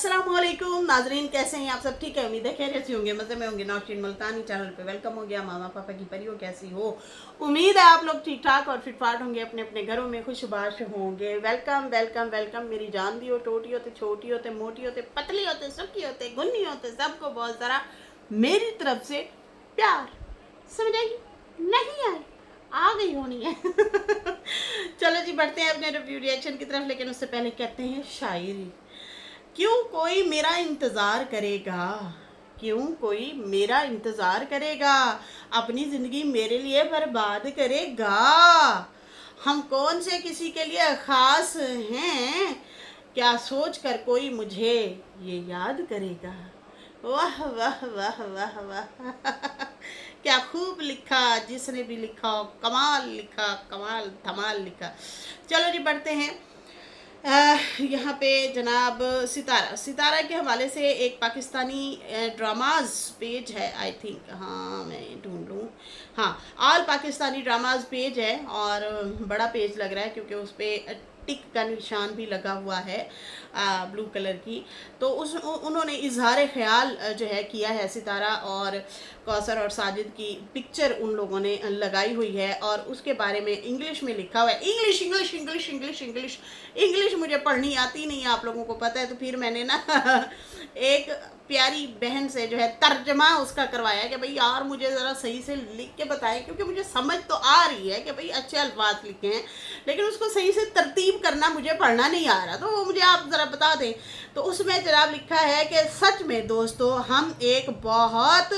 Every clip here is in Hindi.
अस्सलामुअलैकुम नाजरीन, कैसे हैं आप सब? ठीक है, उम्मीद है खैरियत से होंगे, मज़े में होंगे। नौशीन मुल्तानी चैनल पे वेलकम हो गया। मामा पापा की परियों कैसी हो? उम्मीद है आप लोग ठीक ठाक और फिटफाट होंगे, अपने अपने घरों में खुशबाश होंगे। Welcome welcome welcome. मेरी जान दी हो, टोटी होते, छोटी होते, मोटी होते, पतली होते, सुखी होते, गुन्नी होते, सबको बहुत सारा मेरी तरफ से प्यार। समझ आई? नहीं आई? आ गई होनी है। चलो जी, बढ़ते हैं अपने रिव्यू रिएक्शन की तरफ, लेकिन उससे पहले कहते हैं शायरी। क्यों कोई मेरा इंतज़ार करेगा? क्यों कोई मेरा इंतज़ार करेगा? अपनी ज़िंदगी मेरे लिए बर्बाद करेगा? हम कौन से किसी के लिए ख़ास हैं? क्या सोच कर कोई मुझे ये याद करेगा? वाह वाह वाह वाह वाह। क्या खूब लिखा, जिसने भी लिखा हो, कमाल लिखा, कमाल धमाल लिखा। चलो जी, बढ़ते हैं। यहाँ पे जनाब सितारा सितारा के हवाले से एक पाकिस्तानी ड्रामाज पेज है, आई थिंक। हाँ, मैं ढूंढ लूँ। हाँ, ऑल पाकिस्तानी ड्रामाज पेज है और बड़ा पेज लग रहा है क्योंकि उस पर टिक का निशान भी लगा हुआ है, ब्लू कलर की। तो उन्होंने इजहार ख्याल जो है किया है सितारा और कौसर और साजिद की पिक्चर उन लोगों ने लगाई हुई है और उसके बारे में इंग्लिश में लिखा हुआ है। English English English English English English मुझे पढ़नी आती नहीं है, आप लोगों को पता है। तो फिर मैंने ना एक प्यारी बहन से जो है तर्जमा उसका करवाया कि भाई यार मुझे ज़रा सही से लिख के बताएं, क्योंकि मुझे समझ तो आ रही है कि भाई अच्छे अल्फाज लिखे हैं, लेकिन उसको सही से तरतीब करना मुझे पढ़ना नहीं आ रहा। तो वो मुझे आप ज़रा बता दें। तो उसमें जनाब लिखा है कि सच में दोस्तों, हम एक बहुत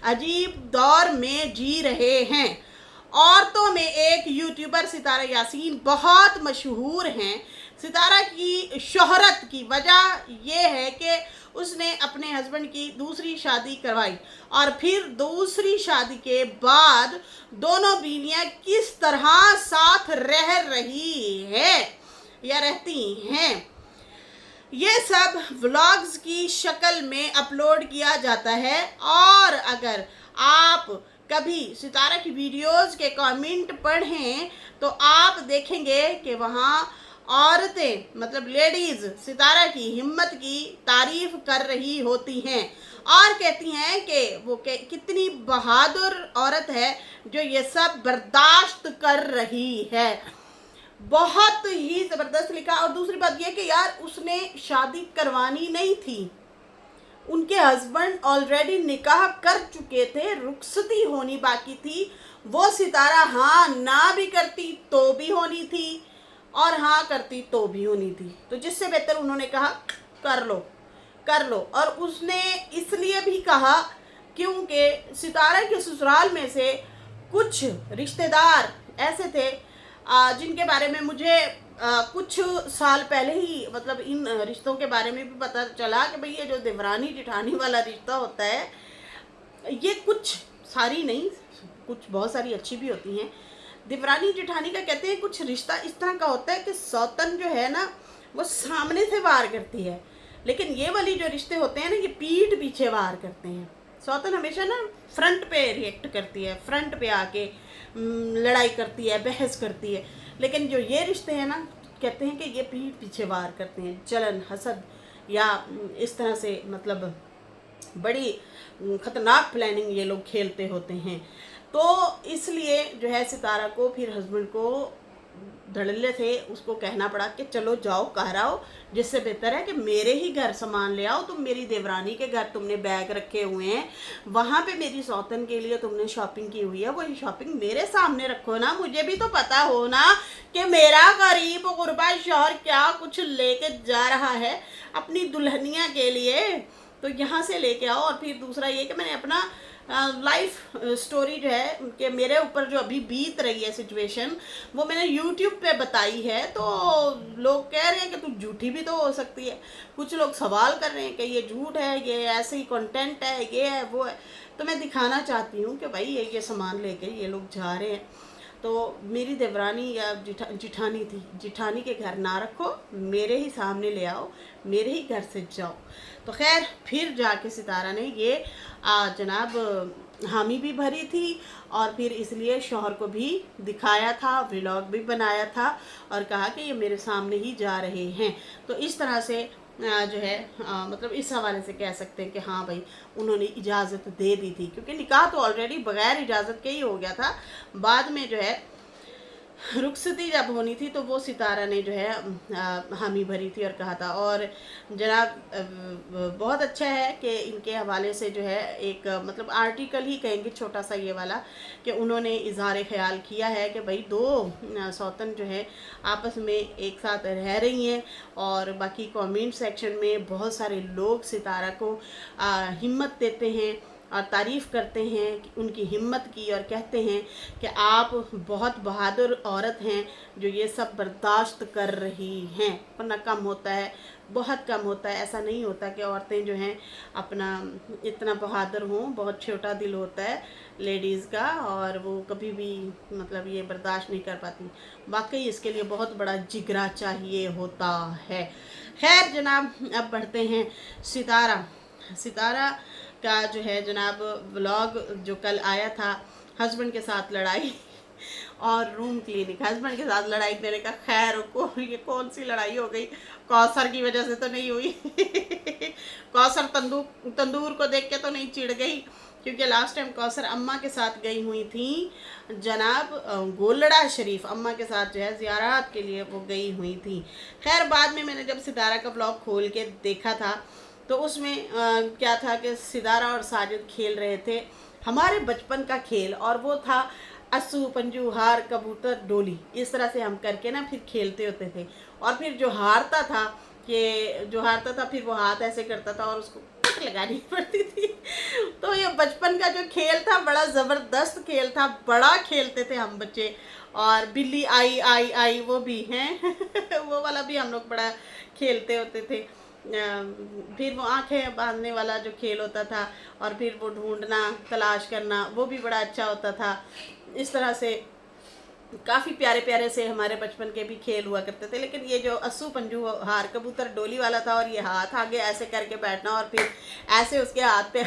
अजीब दौर में जी रहे हैं। औरतों में एक यूट्यूबर सितारा यासीन बहुत मशहूर हैं। सितारा की शोहरत की वजह यह है कि उसने अपने हस्बैंड की दूसरी शादी करवाई और फिर दूसरी शादी के बाद दोनों बीवियां किस तरह साथ रह रही है या रहती हैं, ये सब व्लॉग्स की शक्ल में अपलोड किया जाता है। और अगर आप कभी सितारा की वीडियोस के कमेंट पढ़ें तो आप देखेंगे कि वहाँ औरतें, मतलब लेडीज़, सितारा की हिम्मत की तारीफ कर रही होती हैं और कहती हैं कि वो कितनी बहादुर औरत है जो ये सब बर्दाश्त कर रही है। बहुत ही ज़बरदस्त लिखा। और दूसरी बात यह कि यार उसने शादी करवानी नहीं थी, उनके हस्बैंड ऑलरेडी निकाह कर चुके थे, रुखसती होनी बाकी थी। वो सितारा हाँ ना भी करती तो भी होनी थी और हाँ करती तो भी होनी थी। तो जिससे बेहतर उन्होंने कहा कर लो कर लो। और उसने इसलिए भी कहा क्योंकि सितारा के ससुराल में से कुछ रिश्तेदार ऐसे थे जिनके बारे में मुझे कुछ साल पहले ही, मतलब इन रिश्तों के बारे में भी पता चला कि भाई ये जो देवरानी जिठानी वाला रिश्ता होता है, ये कुछ सारी नहीं, कुछ बहुत सारी अच्छी भी होती हैं। देवरानी जिठानी का कहते हैं कुछ रिश्ता इस तरह का होता है कि सौतन जो है ना वो सामने से वार करती है, लेकिन ये वाली जो रिश्ते होते हैं ना ये पीठ पीछे वार करते हैं। सौतन हमेशा ना फ्रंट पे रिएक्ट करती है, फ्रंट पे आके लड़ाई करती है, बहस करती है। लेकिन जो ये रिश्ते हैं ना, कहते हैं कि ये पीठ पीछे वार करते हैं, जलन हसद या इस तरह से, मतलब बड़ी ख़तरनाक प्लानिंग ये लोग खेलते होते हैं। तो इसलिए जो है सितारा को फिर हस्बैंड को धड़ल्ले से उसको कहना पड़ा कि चलो जाओ घर आओ, जिससे बेहतर है कि मेरे ही घर सामान ले आओ। तुम मेरी देवरानी के घर तुमने बैग रखे हुए हैं, वहाँ पे मेरी सौतन के लिए तुमने शॉपिंग की हुई है, वही शॉपिंग मेरे सामने रखो ना। मुझे भी तो पता हो ना कि मेरा गरीब गुरबा शौहर क्या कुछ लेके जा रहा है अपनी दुल्हनिया के लिए। तो यहाँ से लेके आओ। और फिर दूसरा ये कि मैंने अपना लाइफ स्टोरी जो है कि मेरे ऊपर जो अभी बीत रही है सिचुएशन, वो मैंने यूट्यूब पे बताई है। तो लोग कह रहे हैं कि तू झूठी भी तो हो सकती है, कुछ लोग सवाल कर रहे हैं कि ये झूठ है, ये ऐसे ही कंटेंट है, ये है वो है। तो मैं दिखाना चाहती हूँ कि भाई ये सामान लेके ये लोग जा रहे हैं। तो मेरी देवरानी या जिठानी थी, जिठानी के घर ना रखो, मेरे ही सामने ले आओ, मेरे ही घर से जाओ। तो खैर फिर जाके सितारा ने ये जनाब हामी भी भरी थी और फिर इसलिए शौहर को भी दिखाया था, व्लॉग भी बनाया था और कहा कि ये मेरे सामने ही जा रहे हैं। तो इस तरह से जो है मतलब इस हवाले से कह सकते हैं कि हाँ भाई उन्होंने इजाज़त दे दी थी, क्योंकि निकाह तो ऑलरेडी बगैर इजाज़त के ही हो गया था। बाद में जो है रुखसती जब होनी थी तो वो सितारा ने जो है हामी भरी थी और कहा था। और जनाब बहुत अच्छा है कि इनके हवाले से जो है एक मतलब आर्टिकल ही कहेंगे छोटा सा ये वाला, कि उन्होंने इजहार ख्याल किया है कि भाई दो सौतन जो है आपस में एक साथ रह रही हैं। और बाकी कमेंट सेक्शन में बहुत सारे लोग सितारा को हिम्मत देते हैं और तारीफ़ करते हैं कि उनकी हिम्मत की, और कहते हैं कि आप बहुत बहादुर औरत हैं जो ये सब बर्दाश्त कर रही हैं। वरना कम होता है, बहुत कम होता है, ऐसा नहीं होता कि औरतें जो हैं अपना इतना बहादुर हों। बहुत छोटा दिल होता है लेडीज़ का, और वो कभी भी मतलब ये बर्दाश्त नहीं कर पाती। वाकई इसके लिए बहुत बड़ा जिगरा चाहिए होता है। खैर जनाब, अब बढ़ते हैं सितारा का जो है जनाब व्लॉग जो कल आया था, हस्बैंड के साथ लड़ाई और रूम क्लीनिंग। हस्बैंड के साथ लड़ाई, मैंने कहा खैर को ये कौन सी लड़ाई हो गई, कौसर की वजह से तो नहीं हुई कौसर तंदूर को देख के तो नहीं चिढ़ गई, क्योंकि लास्ट टाइम कौसर अम्मा के साथ गई हुई थी जनाब गोलड़ा शरीफ, अम्मा के साथ जो है ज़ियारत के लिए वो गई हुई थी। खैर बाद में मैंने जब सितारा का ब्लॉग खोल के देखा था तो उसमें क्या था कि सितारा और साजिद खेल रहे थे हमारे बचपन का खेल, और वो था अस्सू पंजू हार कबूतर डोली। इस तरह से हम करके ना फिर खेलते होते थे। और फिर जो हारता था फिर वो हाथ ऐसे करता था और उसको कट लगानी पड़ती थी तो ये बचपन का जो खेल था बड़ा ज़बरदस्त खेल था, बड़ा खेलते थे हम बच्चे। और बिल्ली आई आई आई वो भी हैं वो वाला भी हम लोग बड़ा खेलते होते थे। फिर वो आंखें बांधने वाला जो खेल होता था, और फिर वो ढूंढना तलाश करना, वो भी बड़ा अच्छा होता था। इस तरह से काफ़ी प्यारे प्यारे से हमारे बचपन के भी खेल हुआ करते थे। लेकिन ये जो अस्सू पंजू हार कबूतर डोली वाला था, और ये हाथ आगे ऐसे करके बैठना और फिर ऐसे उसके हाथ पे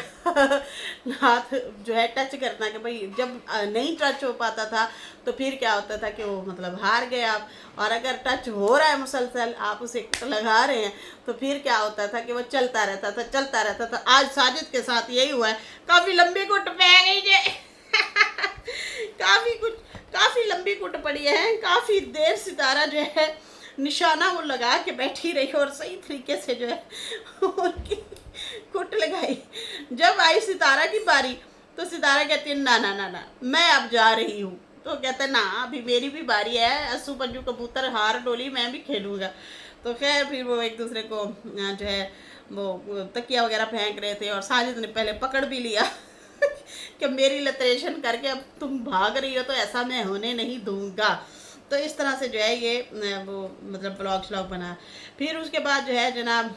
हाथ जो है टच करना, कि भाई जब नहीं टच हो पाता था तो फिर क्या होता था कि वो मतलब हार गए आप। और अगर टच हो रहा है मुसलसल, आप उसे लगा रहे हैं, तो फिर क्या होता था कि वो चलता रहता था। आज साजिद के साथ यही हुआ है। काफ़ी लंबी गुट पे गई काफ़ी लंबी कुट पड़ी है। काफ़ी देर सितारा जो है निशाना वो लगा के बैठी रही और सही तरीके से जो है उनकी कुट लगाई। जब आई सितारा की बारी तो सितारा कहती है ना ना ना ना मैं अब जा रही हूँ। तो कहते हैं ना अभी मेरी भी बारी है, अस्सू पंजू कबूतर हार डोली मैं भी खेलूँगा। तो खैर फिर वो एक दूसरे को जो है वो तकिया वगैरह फेंक रहे थे, और साजिद ने पहले पकड़ भी लिया कि मेरी लतरेशन करके अब तुम भाग रही हो तो ऐसा मैं होने नहीं दूंगा। तो इस तरह से जो है ये वो मतलब ब्लॉग श्लॉग बना। फिर उसके बाद जो है जनाब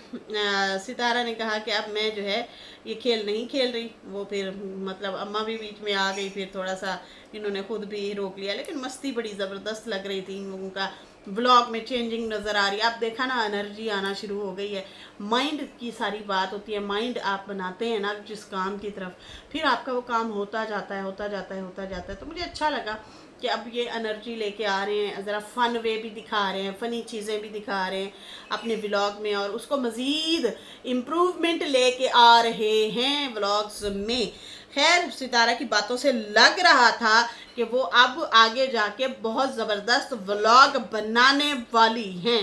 सितारा ने कहा कि अब मैं जो है ये खेल नहीं खेल रही। वो फिर मतलब अम्मा भी बीच में आ गई, फिर थोड़ा सा इन्होंने खुद भी रोक लिया। लेकिन मस्ती बड़ी ज़बरदस्त लग रही थी इन लोगों का। ब्लॉग में चेंजिंग नज़र आ रही है। आप देखा ना एनर्जी आना शुरू हो गई है। माइंड की सारी बात होती है। माइंड आप बनाते हैं ना जिस काम की तरफ, फिर आपका वो काम होता जाता है। तो मुझे अच्छा लगा कि अब ये एनर्जी लेके आ रहे हैं, ज़रा फ़न वे भी दिखा रहे हैं, फ़नी चीज़ें भी दिखा रहे हैं अपने व्लॉग में, और उसको मज़ीद इम्प्रूवमेंट लेके आ रहे हैं व्लॉग्स में। खैर सितारा की बातों से लग रहा था कि वो अब आगे जाके बहुत ज़बरदस्त व्लॉग बनाने वाली हैं।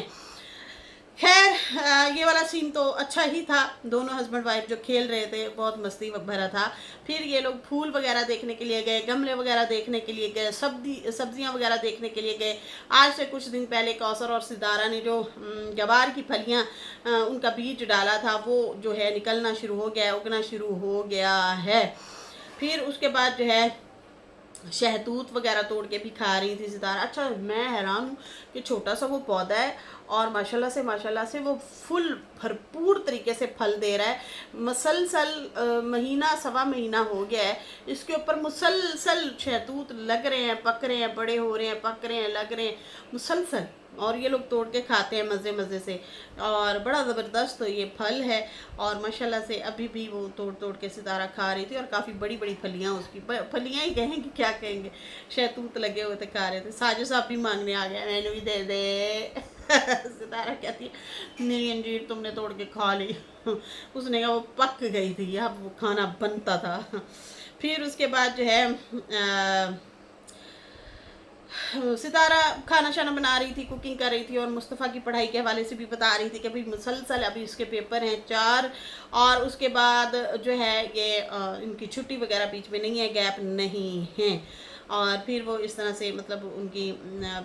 खैर ये वाला सीन तो अच्छा ही था। दोनों हस्बैंड वाइफ जो खेल रहे थे बहुत मस्ती भरा था। फिर ये लोग फूल वगैरह देखने के लिए गए, गमले वगैरह देखने के लिए गए, सब्जियां वगैरह देखने के लिए गए। आज से कुछ दिन पहले कौसर और सितारा ने जो गवार की फलियां उनका बीज डाला था वो जो है निकलना शुरू हो गया है, उगना शुरू हो गया है। फिर उसके बाद जो है शहतूत वगैरह तोड़ के भी खा रही थी सितारा। अच्छा मैं हैरान हूँ कि छोटा सा वो पौधा है और माशाल्लाह से वो फुल भरपूर तरीके से फल दे रहा है। मसलसल महीना सवा महीना हो गया है, इसके ऊपर मुसलसल शहतूत लग रहे हैं, पक रहे हैं, बड़े हो रहे हैं, पक रहे हैं, लग रहे हैं मुसलसल। और ये लोग तोड़ के खाते हैं मज़े मज़े से, और बड़ा ज़बरदस्त तो ये फल है। और माशाल्लाह से अभी भी वो तोड़ तोड़ के सितारा खा रही थी, और काफ़ी बड़ी बड़ी फलियाँ, उसकी फलियाँ ही कहेंगे क्या कहेंगे, शहतूत लगे हुए थे, खा रहे थे। साजो साहब भी मांगने आ गया, मैंने भी दे दे सितारा कहती है मेरी अंजीर तुमने तोड़ के खा ली। उसने कहा वो पक गई थी, अब वो खाना बनता था। फिर उसके बाद जो है सितारा खाना शाना बना रही थी, कुकिंग कर रही थी, और मुस्तफ़ा की पढ़ाई के हवाले से भी बता रही थी कि अभी मुसलसल अभी उसके पेपर हैं 4, और उसके बाद जो है ये इनकी छुट्टी वगैरह बीच में नहीं है, गैप नहीं है। और फिर वो इस तरह से मतलब उनकी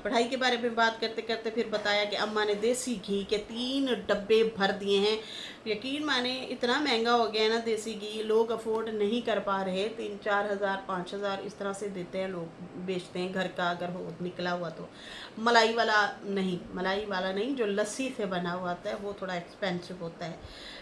पढ़ाई के बारे में बात करते करते फिर बताया कि अम्मा ने देसी घी के 3 डब्बे भर दिए हैं। यकीन माने इतना महंगा हो गया है ना देसी घी, लोग अफोर्ड नहीं कर पा रहे, 3-4 हज़ार 5 हज़ार इस तरह से देते हैं लोग, बेचते हैं घर का अगर हो निकला हुआ तो। मलाई वाला नहीं, मलाई वाला नहीं, जो लस्सी से बना हुआ आता है वो थोड़ा एक्सपेंसिव होता है।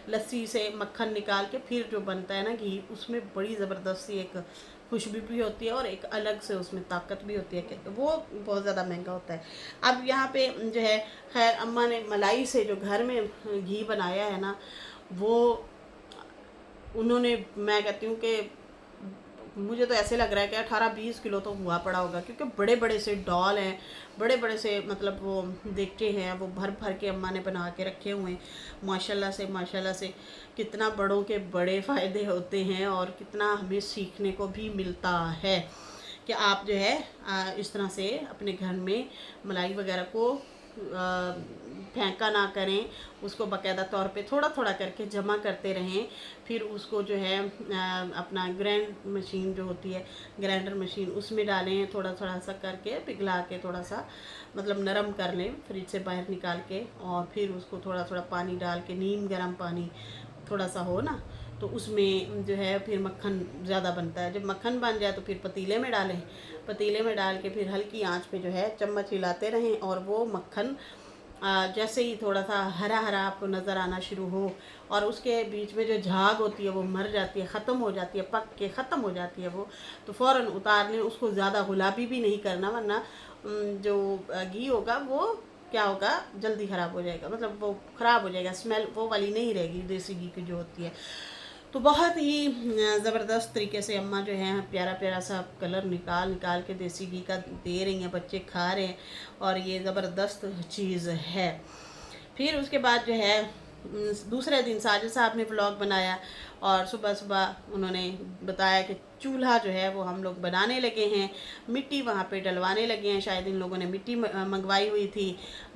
लस्सी से मक्खन निकाल के फिर जो बनता है ना घी, उसमें बड़ी ज़बरदस्ती एक खुशबू भी होती है और एक अलग से उसमें ताकत भी होती है, कि वो बहुत ज़्यादा महंगा होता है। अब यहाँ पे जो है खैर अम्मा ने मलाई से जो घर में घी बनाया है ना, वो उन्होंने, मैं कहती हूँ कि मुझे तो ऐसे लग रहा है कि 18-20 किलो तो हुआ पड़ा होगा, क्योंकि बड़े बड़े से डॉल हैं, बड़े बड़े से मतलब वो देखते हैं, वो भर भर के अम्मा ने बना के रखे हुए हैं। माशाल्लाह से कितना बड़ों के बड़े फ़ायदे होते हैं, और कितना हमें सीखने को भी मिलता है कि आप जो है इस तरह से अपने घर में मलाई वगैरह को फेंका ना करें, उसको बाकायदा तौर पे थोड़ा थोड़ा करके जमा करते रहें। फिर उसको जो है अपना ग्राइंड मशीन जो होती है, ग्राइंडर मशीन, उसमें डालें, थोड़ा थोड़ा सा करके पिघला के थोड़ा सा मतलब नरम कर लें फ्रिज से बाहर निकाल के, और फिर उसको थोड़ा थोड़ा पानी डाल के, नीम गर्म पानी थोड़ा सा हो ना, तो उसमें जो है फिर मक्खन ज़्यादा बनता है। जब मक्खन बन जाए तो फिर पतीले में डालें, पतीले में डाल के फिर हल्की आंच पे जो है चम्मच हिलाते रहें, और वो मक्खन जैसे ही थोड़ा सा हरा हरा आपको नज़र आना शुरू हो, और उसके बीच में जो झाग होती है वो मर जाती है, ख़त्म हो जाती है, पक के ख़त्म हो जाती है वो, तो फ़ौरन उतार लें। उसको ज़्यादा गुलाबी भी नहीं करना, वरना जो घी होगा वो क्या होगा, जल्दी ख़राब हो जाएगा, मतलब वो ख़राब हो जाएगा, स्मेल वो वाली नहीं रहेगी देसी घी की जो होती है। तो बहुत ही ज़बरदस्त तरीके से अम्मा जो है प्यारा प्यारा सा कलर निकाल निकाल के देसी घी का दे रही हैं, बच्चे खा रहे हैं, और ये ज़बरदस्त चीज़ है। फिर उसके बाद जो है दूसरे दिन साजिद साहब ने व्लॉग बनाया, और सुबह सुबह उन्होंने बताया कि चूल्हा जो है वो हम लोग बनाने लगे हैं, मिट्टी वहाँ पे डलवाने लगे हैं। शायद इन लोगों ने मिट्टी मंगवाई हुई थी,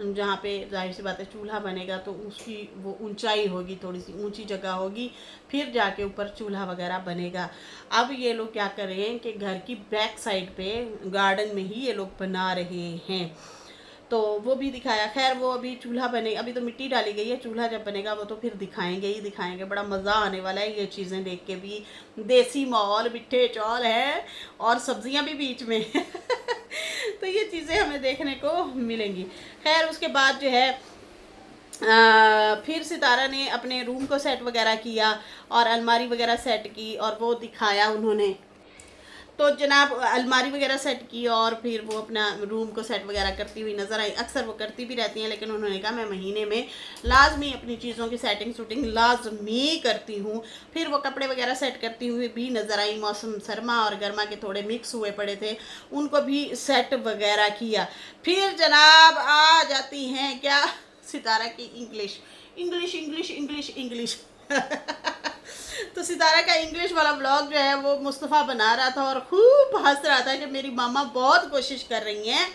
जहाँ पे जाहिर सी बात है चूल्हा बनेगा तो उसकी वो ऊंचाई होगी, थोड़ी सी ऊंची जगह होगी, फिर जाके ऊपर चूल्हा वगैरह बनेगा। अब ये लोग क्या कर रहे हैं कि घर की बैक साइड पे गार्डन में ही ये लोग बना रहे हैं, तो वो भी दिखाया। खैर वो अभी चूल्हा बने, अभी तो मिट्टी डाली गई है, चूल्हा जब बनेगा वो तो फिर दिखाएंगे ही दिखाएंगे, बड़ा मज़ा आने वाला है ये चीज़ें देख के भी। देसी माहौल, मिठे चौल है, और सब्जियां भी बीच में तो ये चीज़ें हमें देखने को मिलेंगी। खैर उसके बाद जो है फिर सितारा ने अपने रूम को सेट वगैरह किया, और अलमारी वगैरह सेट की, और वो दिखाया उन्होंने। तो जनाब अलमारी वगैरह सेट की, और फिर वो अपना रूम को सेट वगैरह करती हुई नज़र आई। अक्सर वो करती भी रहती हैं, लेकिन उन्होंने कहा मैं महीने में लाजमी अपनी चीज़ों की सेटिंग शूटिंग लाजमी करती हूँ। फिर वो कपड़े वगैरह सेट करती हुई भी नज़र आई। मौसम सरमा और गर्मा के थोड़े मिक्स हुए पड़े थे, उनको भी सेट वगैरह किया। फिर जनाब आ जाती हैं क्या, सितारा की English English English English English तो सितारा का इंग्लिश वाला ब्लॉग जो है वो मुस्तफ़ा बना रहा था, और खूब हंस रहा था कि मेरी मामा बहुत कोशिश कर रही हैं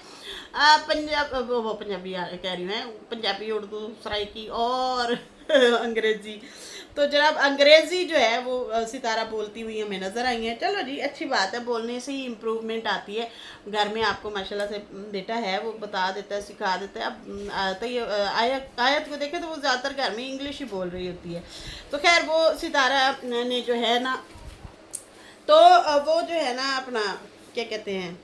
वो पंजाबी कह रही हैं, पंजाबी, उर्दू, सराइकी और अंग्रेज़ी। तो जनाब अंग्रेज़ी जो है वो सितारा बोलती हुई हमें नज़र आई है। चलो जी, अच्छी बात है, बोलने से ही इम्प्रूवमेंट आती है। घर में आपको माशाल्लाह से बेटा है, वो बता देता है, सिखा देता है। अब तो ये आयत को देखें तो वो ज़्यादातर घर में इंग्लिश ही बोल रही होती है। तो खैर वो सितारा ने जो है ना, तो वो जो है ना अपना क्या कहते हैं,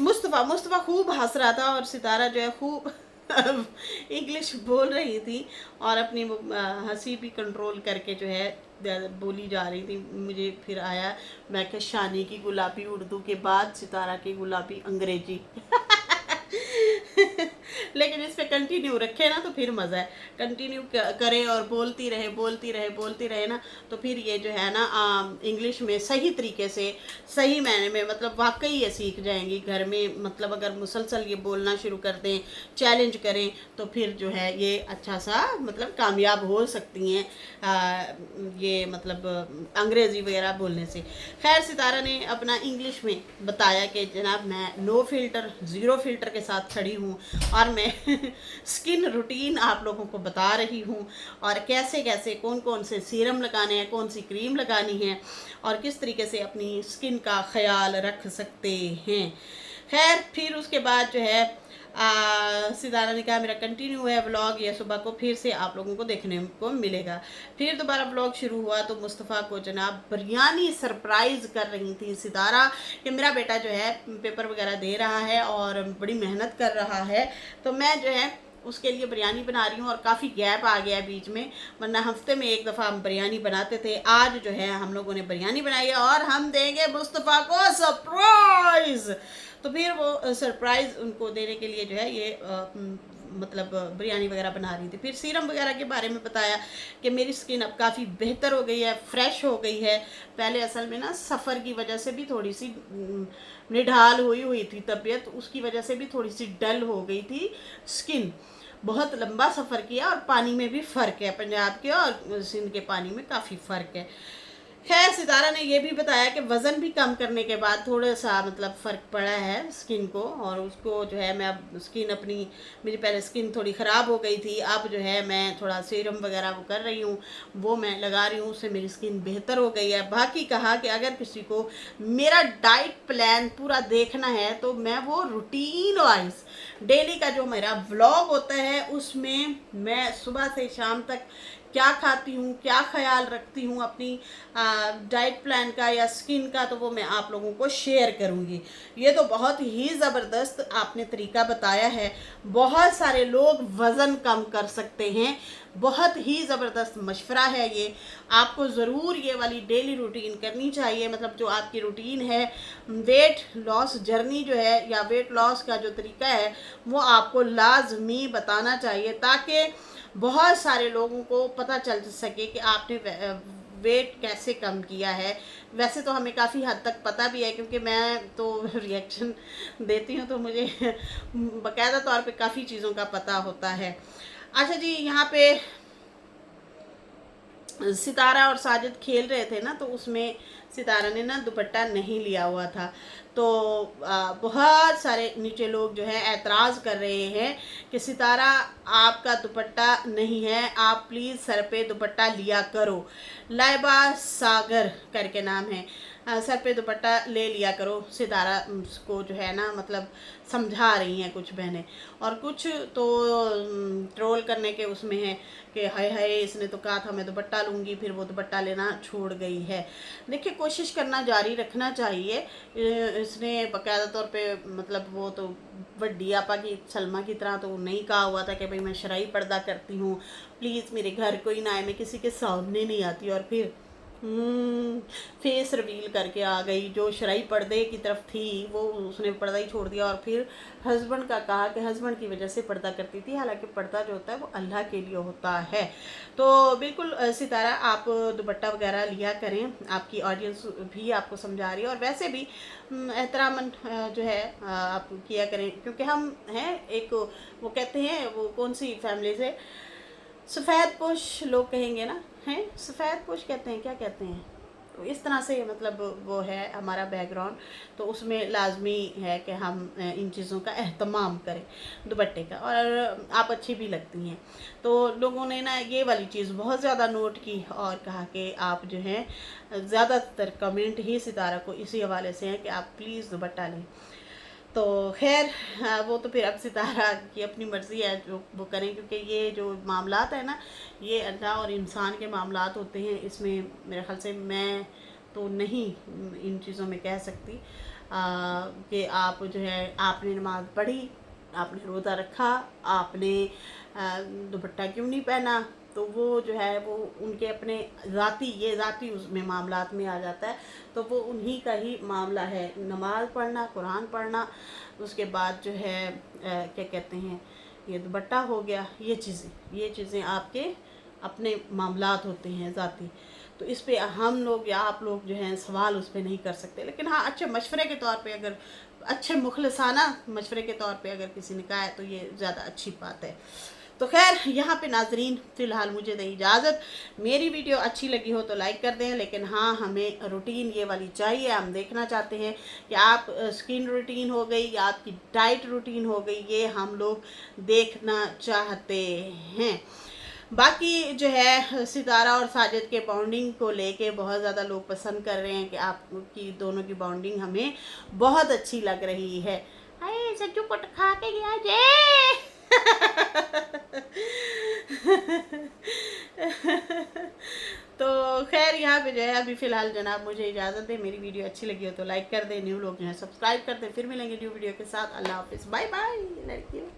मुस्तफ़ा खूब हंस रहा था, और सितारा जो है खूब इंग्लिश बोल रही थी, और अपनी हंसी भी कंट्रोल करके जो है बोली जा रही थी। मुझे फिर आया, मैं क्या शानी की गुलाबी उर्दू के बाद सितारा की गुलाबी अंग्रेजी लेकिन इस पे कंटिन्यू रखे ना तो फिर मज़ा है, कंटिन्यू करें और बोलती रहे ना, तो फिर ये जो है ना इंग्लिश में सही तरीके से, सही मायने में मतलब वाकई ये सीख जाएंगी घर में। मतलब अगर मुसलसल ये बोलना शुरू कर दें, चैलेंज करें, तो फिर जो है ये अच्छा सा मतलब कामयाब हो सकती हैं ये मतलब अंग्रेज़ी वगैरह बोलने से। खैर सितारा ने अपना इंग्लिश में बताया कि जनाब मैं नो फ़िल्टर, ज़ीरो फ़िल्टर के साथ खड़ी हूँ और मैं स्किन रूटीन आप लोगों को बता रही हूँ, और कैसे कैसे कौन कौन से सीरम लगाने हैं, कौन सी क्रीम लगानी है, और किस तरीके से अपनी स्किन का ख्याल रख सकते हैं। खैर फिर उसके बाद जो है सितारा ने कहा मेरा कंटिन्यू है व्लॉग, ये सुबह को फिर से आप लोगों को देखने को मिलेगा। फिर दोबारा व्लॉग शुरू हुआ तो मुस्तफ़ा को जनाब बिरयानी सरप्राइज़ कर रही थी सितारा कि मेरा बेटा जो है पेपर वगैरह दे रहा है और बड़ी मेहनत कर रहा है, तो मैं जो है उसके लिए बिरयानी बना रही हूँ। और काफ़ी गैप आ गया बीच में, वरना हफ्ते में एक दफ़ा हम बिरयानी बनाते थे। आज जो है हम लोगों ने बिरयानी बनाई है और हम देंगे मुस्तफ़ा को सरप्राइज़। तो फिर वो सरप्राइज़ उनको देने के लिए जो है ये मतलब बिरयानी वगैरह बना रही थी। फिर सीरम वगैरह के बारे में बताया कि मेरी स्किन अब काफ़ी बेहतर हो गई है, फ्रेश हो गई है। पहले असल में ना सफ़र की वजह से भी थोड़ी सी निढाल हुई थी तबीयत, उसकी वजह से भी थोड़ी सी डल हो गई थी स्किन। बहुत लंबा सफ़र किया और पानी में भी फ़र्क है, पंजाब के और सिंध के पानी में काफ़ी फ़र्क है। खैर सितारा ने ये भी बताया कि वज़न भी कम करने के बाद थोड़ा सा मतलब फ़र्क पड़ा है स्किन को, और उसको जो है मैं अब स्किन अपनी, मेरी पहले स्किन थोड़ी ख़राब हो गई थी, अब जो है मैं थोड़ा सीरम वगैरह वो कर रही हूँ, वो मैं लगा रही हूँ, उससे मेरी स्किन बेहतर हो गई है। बाकी कहा कि अगर किसी को मेरा डाइट प्लान पूरा देखना है तो मैं वो रूटीन वाइज डेली का जो मेरा व्लॉग होता है उसमें मैं सुबह से शाम तक क्या खाती हूँ, क्या ख्याल रखती हूँ अपनी डाइट प्लान का या स्किन का, तो वो मैं आप लोगों को शेयर करूँगी। ये तो बहुत ही ज़बरदस्त आपने तरीका बताया है, बहुत सारे लोग वज़न कम कर सकते हैं, बहुत ही ज़बरदस्त मशवरा है ये। आपको ज़रूर ये वाली डेली रूटीन करनी चाहिए। मतलब जो आपकी रूटीन है, वेट लॉस जर्नी जो है या वेट लॉस का जो तरीका है वो आपको लाजमी बताना चाहिए, ताकि बहुत सारे लोगों को पता चल सके कि आपने वेट कैसे कम किया है। वैसे तो हमें काफ़ी हद तक पता भी है, क्योंकि मैं तो रिएक्शन देती हूँ तो मुझे बाकायदा तौर पे काफ़ी चीज़ों का पता होता है। अच्छा जी, यहाँ पे सितारा और साजिद खेल रहे थे ना, तो उसमें सितारा ने ना दुपट्टा नहीं लिया हुआ था, तो बहुत सारे नीचे लोग जो है एतराज़ कर रहे हैं कि सितारा आपका दुपट्टा नहीं है, आप प्लीज़ सर पे दुपट्टा लिया करो। लाइबा सागर करके नाम है, सर पे दुपट्टा ले लिया करो। सितारा को जो है ना मतलब समझा रही हैं कुछ बहनें, और कुछ तो ट्रोल करने के उसमें है कि हाय हाय इसने तो कहा था मैं दुपट्टा लूँगी, फिर वो दुपट्टा लेना छोड़ गई है। देखिए कोशिश करना जारी रखना चाहिए। इसने बाकायदा तौर पे मतलब वो तो वड्डी आपा की सलमा की तरह तो नहीं कहा हुआ था कि भाई मैं शरई पर्दा करती हूँ, प्लीज़ मेरे घर कोई ना आए, मैं किसी के सामने नहीं आती, और फिर फेस रिवील करके आ गई। जो शरई पर्दे की तरफ थी वो उसने पर्दा ही छोड़ दिया, और फिर हस्बैंड का कहा कि हस्बैंड की वजह से पर्दा करती थी, हालांकि पर्दा जो होता है वो अल्लाह के लिए होता है। तो बिल्कुल सितारा आप दुपट्टा वगैरह लिया करें, आपकी ऑडियंस भी आपको समझा रही है, और वैसे भी एहतरामन जो है आप किया करें, क्योंकि हम हैं एक वो कहते हैं वो कौन सी फैमिली से, सफ़ेद पोश लोग कहेंगे ना, हैं सफ़ेद पोश कहते हैं, क्या कहते हैं, तो इस तरह से मतलब वो है हमारा बैकग्राउंड, तो उसमें लाजमी है कि हम इन चीज़ों का एहतमाम करें दुपट्टे का, और आप अच्छी भी लगती हैं। तो लोगों ने ना ये वाली चीज़ बहुत ज़्यादा नोट की और कहा कि आप जो हैं ज़्यादातर कमेंट ही सितारा को इसी हवाले से हैं कि आप प्लीज़ दुपट्टा लें। तो खैर वो तो फिर अब सितारा की अपनी मर्ज़ी है जो वो करें, क्योंकि ये जो मामलात है ना ये अल्लाह और इंसान के मामलात होते हैं, इसमें मेरे ख़्याल से मैं तो नहीं इन चीज़ों में कह सकती कि आप जो है आपने नमाज़ पढ़ी, आपने रोज़ा रखा, आपने दुपट्टा क्यों नहीं पहना, तो वो जो है वो उनके अपने ज़ाती उसमें मामलात में आ जाता है, तो वो उन्हीं का ही मामला है। नमाज़ पढ़ना, कुरान पढ़ना, उसके बाद जो है क्या कहते हैं ये दुपट्टा हो गया, ये चीज़ें आपके अपने मामलात होते हैं ज़ाती। तो इस पे हम लोग या आप लोग जो हैं सवाल उस पे नहीं कर सकते। लेकिन हाँ, अच्छे मशवरे के तौर पे अगर अच्छे मुखलसाना मशवरे के तौर पे अगर किसी ने कहा है तो ये ज़्यादा अच्छी बात है। तो खैर यहाँ पे नाजरीन फ़िलहाल मुझे दें इजाज़त। मेरी वीडियो अच्छी लगी हो तो लाइक कर दें, लेकिन हाँ, हमें रूटीन ये वाली चाहिए। हम देखना चाहते हैं कि आप स्किन रूटीन हो गई या आपकी डाइट रूटीन हो गई, ये हम लोग देखना चाहते हैं। बाकी जो है सितारा और साजिद के बॉन्डिंग को लेके बहुत ज़्यादा लोग पसंद कर रहे हैं कि आपकी दोनों की बॉन्डिंग हमें बहुत अच्छी लग रही है। अरे सज्जू पट खा के गया जे तो खैर यहाँ पे जो है अभी फ़िलहाल जनाब मुझे इजाज़त दें। मेरी वीडियो अच्छी लगी हो तो लाइक कर दें, न्यू लोग जो है सब्सक्राइब कर दें। फिर मिलेंगे न्यू वीडियो के साथ। अल्लाह हाफिज़, बाय बाय लड़कियों।